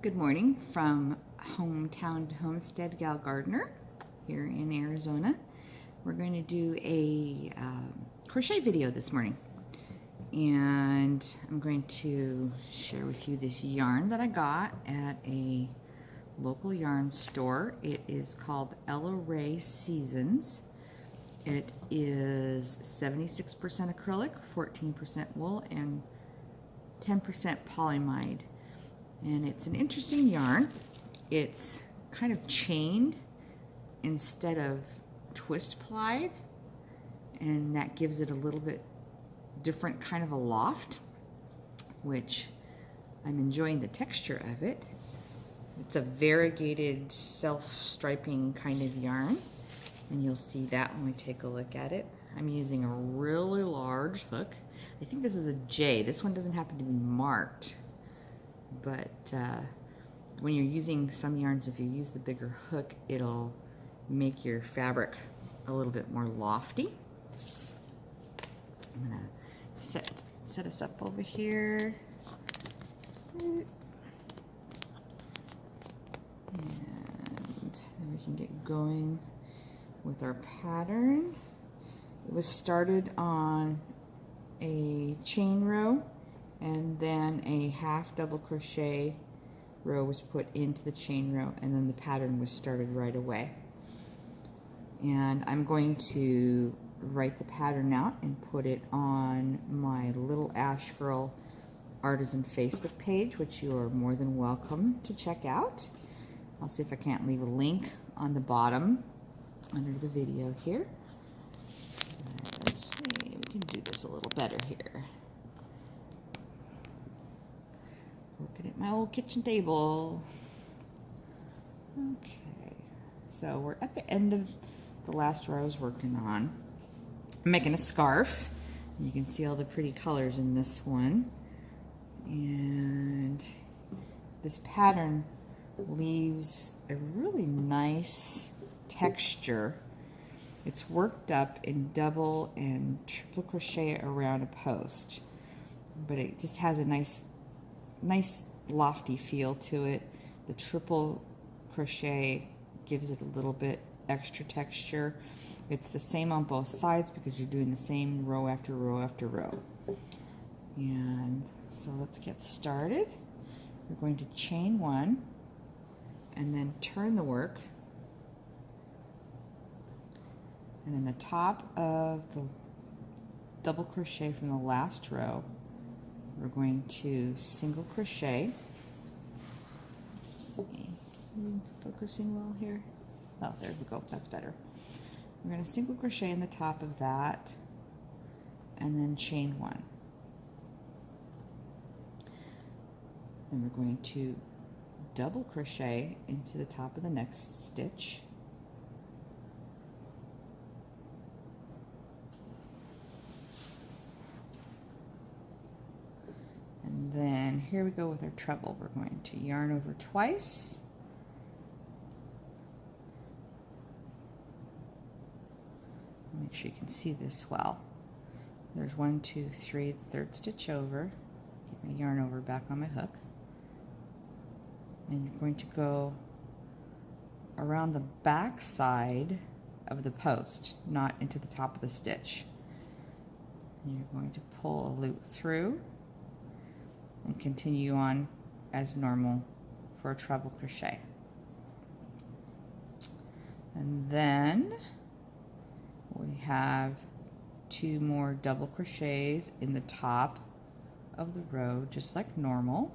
Good morning from Hometown to Homestead Gal Gardener here in Arizona. We're going to do a crochet video this morning, and I'm going to share with you this yarn that I got at a local yarn store. It is called Ella Ray Seasons. It is 76% acrylic, 14% wool, and 10% polyamide. And it's an interesting yarn. It's kind of chained instead of twist plied, and that gives it a little bit different kind of a loft, which I'm enjoying the texture of it. It's a variegated self-striping kind of yarn, and you'll see that when we take a look at it. I'm using a really large hook. I think this is a J. This one doesn't happen to be marked, but when you're using some yarns, if you use the bigger hook, it'll make your fabric a little bit more lofty. I'm gonna set us up over here. And then we can get going with our pattern. It was started on a chain row, and then a half double crochet row was put into the chain row, and then the pattern was started right away. And I'm going to write the pattern out and put it on my Little Ash Girl Artisan Facebook page, which you are more than welcome to check out. I'll see if I can't leave a link on the bottom under the video here. Let's see, we can do this a little better here. Working at my old kitchen table. Okay, so we're at the end of the last row I was working on. I'm making a scarf. You can see all the pretty colors in this one. And this pattern leaves a really nice texture. It's worked up in double and triple crochet around a post, but it just has a nice lofty feel to it. The triple crochet gives it a little bit extra texture. It's the same on both sides because you're doing the same row after row after row. And so let's get started. We're going to chain one and then turn the work, and in the top of the double crochet from the last row, we're going to single crochet. Let's see, am I focusing well here? Oh, there we go, that's better. We're going to single crochet in the top of that and then chain one. Then we're going to double crochet into the top of the next stitch. And then here we go with our treble. We're going to yarn over twice. Make sure you can see this well. There's 1, 2, 3, third stitch over. Get my yarn over back on my hook. And you're going to go around the back side of the post, not into the top of the stitch. And you're going to pull a loop through and continue on as normal for a treble crochet. And then we have 2 more double crochets in the top of the row, just like normal.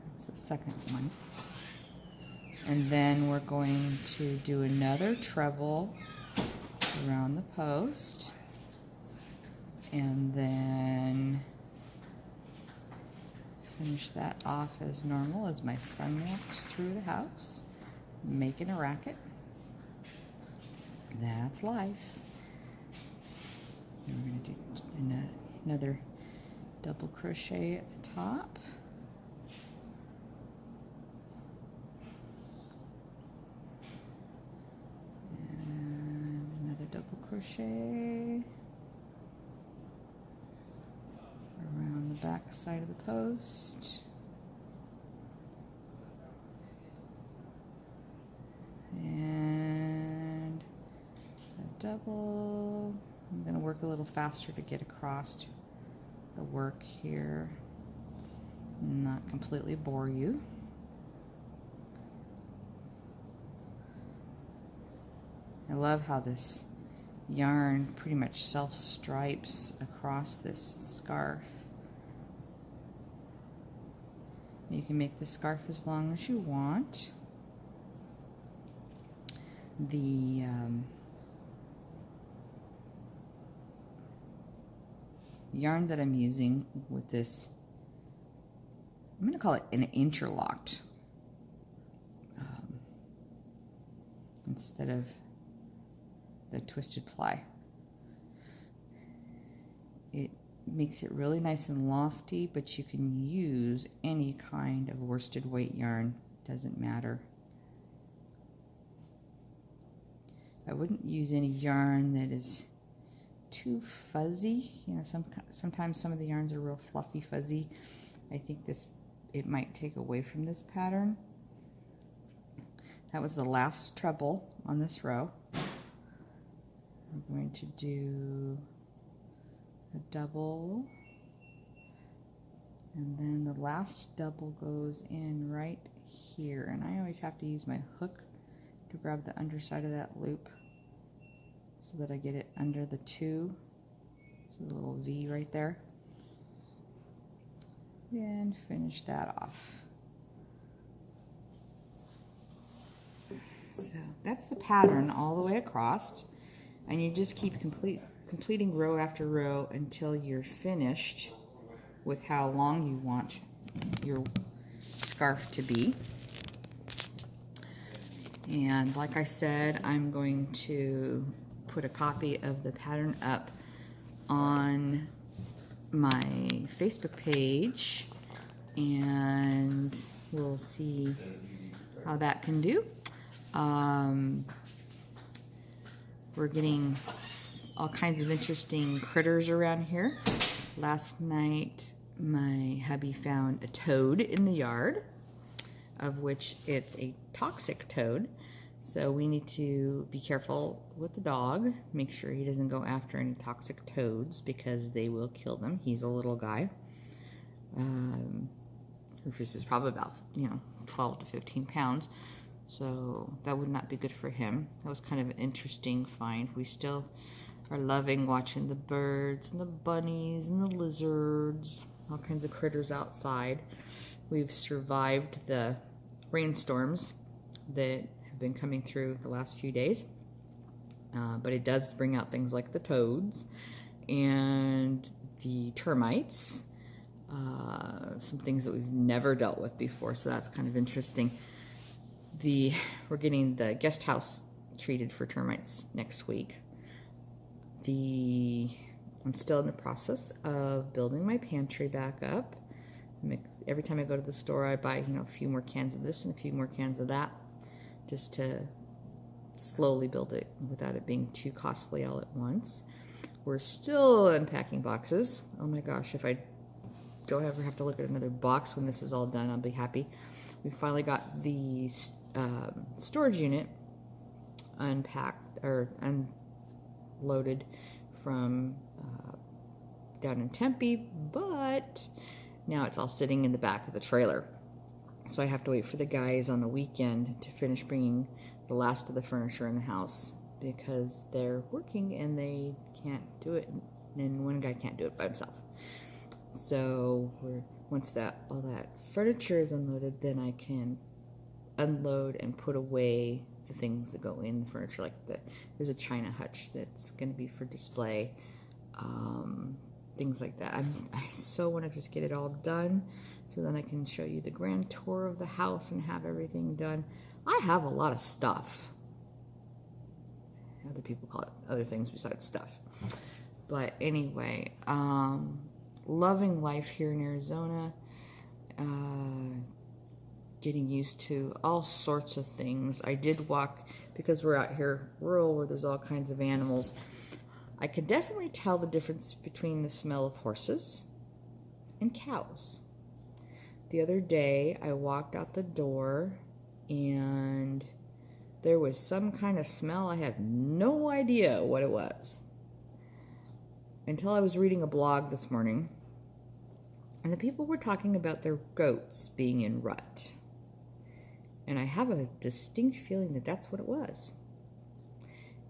That's the second one. And then we're going to do another treble around the post, and then finish that off as normal as my son walks through the house, making a racket. That's life. And we're going to do another double crochet at the top. And another double crochet. back side of the post. And a double. I'm going to work a little faster to get across the work here, not completely bore you. I love how this yarn pretty much self-stripes across this scarf. You can make the scarf as long as you want. The yarn that I'm using with this, I'm going to call it an interlocked instead of the twisted ply. It makes it really nice and lofty, but you can use any kind of worsted weight yarn, doesn't matter. I wouldn't use any yarn that is too fuzzy. You know, sometimes some of the yarns are real fluffy, fuzzy. I think it might take away from this pattern. That was the last treble on this row. I'm going to do a double, and then the last double goes in right here, and I always have to use my hook to grab the underside of that loop so that I get it under the 2, so the little V right there, and finish that off. So that's the pattern all the way across, and you just keep completing row after row until you're finished with how long you want your scarf to be. And like I said, I'm going to put a copy of the pattern up on my Facebook page, and we'll see how that can do. We're getting all kinds of interesting critters around here. Last night, my hubby found a toad in the yard, of which it's a toxic toad. So we need to be careful with the dog, make sure he doesn't go after any toxic toads because they will kill them. He's a little guy. Rufus is probably about, 12 to 15 pounds. So that would not be good for him. That was kind of an interesting find. We still are loving watching the birds and the bunnies and the lizards, all kinds of critters outside. We've survived the rainstorms that have been coming through the last few days. But it does bring out things like the toads and the termites, some things that we've never dealt with before, so that's kind of interesting. We're getting the guest house treated for termites next week. I'm still in the process of building my pantry back up. Every time I go to the store, I buy a few more cans of this and a few more cans of that, just to slowly build it without it being too costly all at once. We're still unpacking boxes. Oh my gosh, if I don't ever have to look at another box when this is all done, I'll be happy. We finally got the storage unit unpacked or unloaded from down in Tempe, but now it's all sitting in the back of the trailer. So I have to wait for the guys on the weekend to finish bringing the last of the furniture in the house because they're working and they can't do it, and one guy can't do it by himself. So once all that furniture is unloaded, then I can unload and put away the things that go in the furniture. Like there's a china hutch that's going to be for display, things like that. I so want to just get it all done so then I can show you the grand tour of the house and have everything done. I have a lot of stuff. Other people call it other things besides stuff. But anyway, loving life here in Arizona, getting used to all sorts of things. I did walk, because we're out here rural where there's all kinds of animals, I could definitely tell the difference between the smell of horses and cows. The other day I walked out the door and there was some kind of smell. I have no idea what it was until I was reading a blog this morning, and the people were talking about their goats being in rut. And I have a distinct feeling that that's what it was.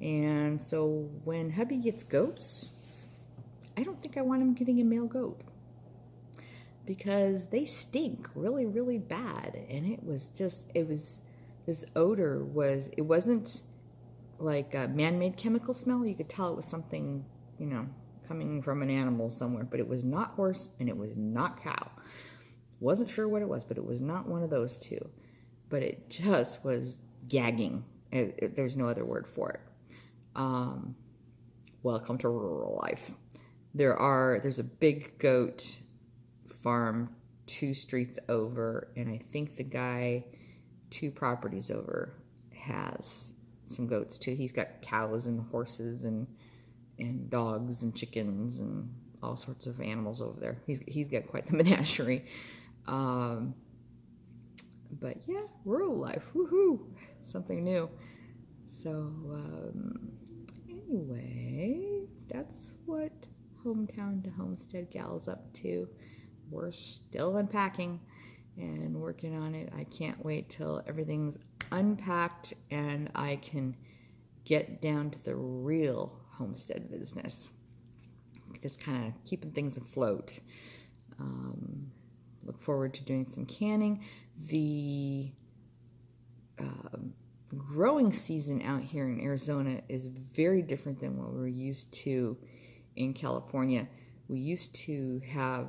And so when hubby gets goats, I don't think I want him getting a male goat, because they stink really, really bad. And this odor it wasn't like a man-made chemical smell. You could tell it was something, coming from an animal somewhere, but it was not horse and it was not cow. Wasn't sure what it was, but it was not one of those two. But it just was gagging. There's no other word for it. Welcome to rural life. There's a big goat farm 2 streets over, and I think the guy 2 properties over has some goats too. He's got cows and horses and dogs and chickens and all sorts of animals over there. He's got quite the menagerie. But yeah, rural life, woohoo, something new. So anyway, that's what Hometown to Homestead Gal's up to. We're still unpacking and working on it. I can't wait till everything's unpacked and I can get down to the real homestead business. Just kind of keeping things afloat. Look forward to doing some canning. The growing season out here in Arizona is very different than what we're used to in California. We used to have,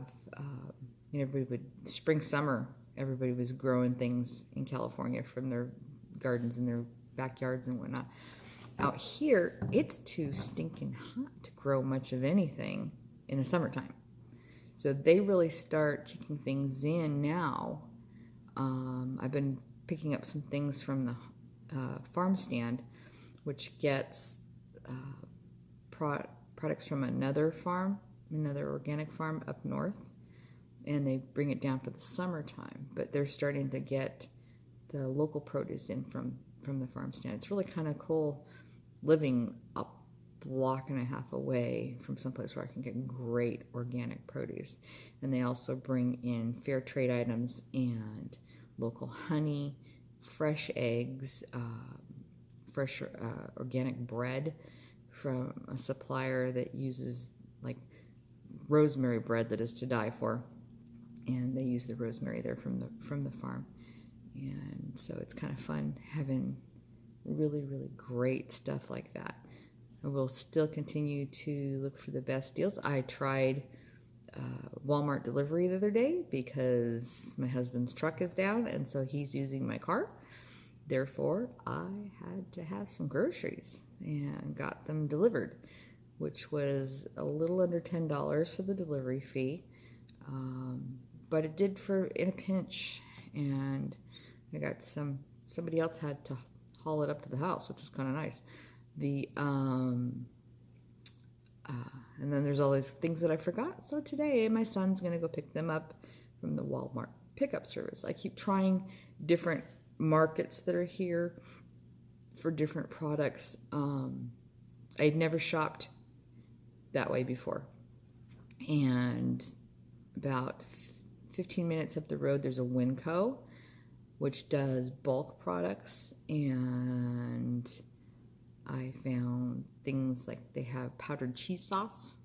spring, summer, everybody was growing things in California from their gardens and their backyards and whatnot. Out here, it's too stinking hot to grow much of anything in the summertime. So they really start kicking things in now. I've been picking up some things from the farm stand, which gets products from another organic farm up north, and they bring it down for the summertime. But they're starting to get the local produce in from the farm stand. It's really kind of cool living a block and a half away from someplace where I can get great organic produce. And they also bring in fair trade items and local honey, fresh eggs, fresh organic bread from a supplier that uses like rosemary bread that is to die for. And they use the rosemary there from the farm. And so it's kind of fun having really, really great stuff like that. I will still continue to look for the best deals. I tried Walmart delivery the other day because my husband's truck is down, and so he's using my car. Therefore, I had to have some groceries and got them delivered, which was a little under $10 for the delivery fee. But it did in a pinch, and I got somebody else had to haul it up to the house, which was kind of nice. And then there's all these things that I forgot. So today my son's going to go pick them up from the Walmart pickup service. I keep trying different markets that are here for different products. I'd never shopped that way before. And about 15 minutes up the road, there's a Winco, which does bulk products, and I found things like they have powdered cheese sauce,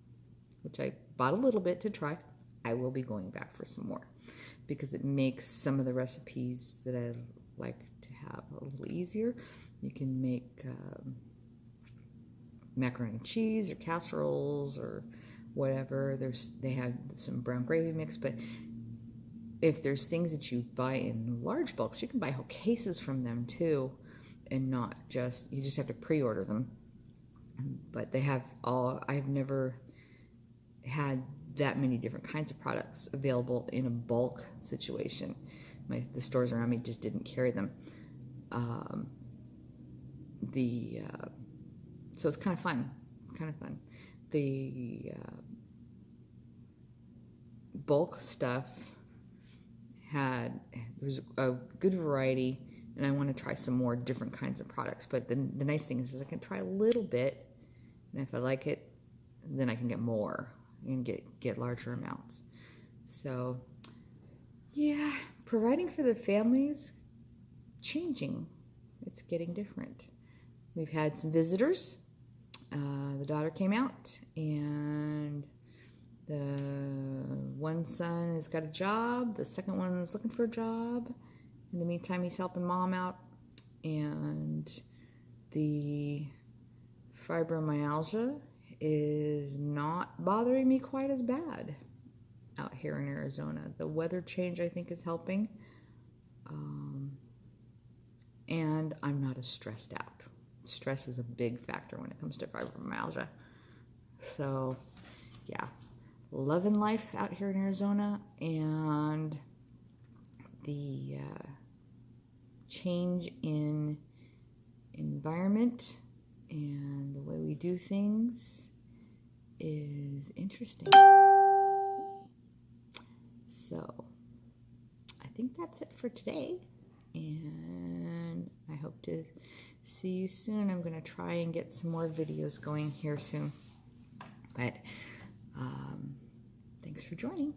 which I bought a little bit to try. I will be going back for some more because it makes some of the recipes that I like to have a little easier. You can make macaroni and cheese or casseroles or whatever. They have some brown gravy mix, but if there's things that you buy in large bulks, you can buy whole cases from them too, and you just have to pre-order them. But they have I've never had that many different kinds of products available in a bulk situation. The stores around me just didn't carry them. So it's kind of fun. The bulk stuff there's a good variety, and I want to try some more different kinds of products. But the nice thing is I can try a little bit, and if I like it, then I can get more and get larger amounts. So yeah, providing for the families, changing. It's getting different. We've had some visitors. The daughter came out, and the one son has got a job. The second one's looking for a job. In the meantime, he's helping mom out. And the fibromyalgia is not bothering me quite as bad out here in Arizona. The weather change, I think, is helping. And I'm not as stressed out. Stress is a big factor when it comes to fibromyalgia. So, yeah, loving life out here in Arizona, and the change in environment and the way we do things is interesting. So, I think that's it for today. And I hope to see you soon. I'm going to try and get some more videos going here soon. But thanks for joining.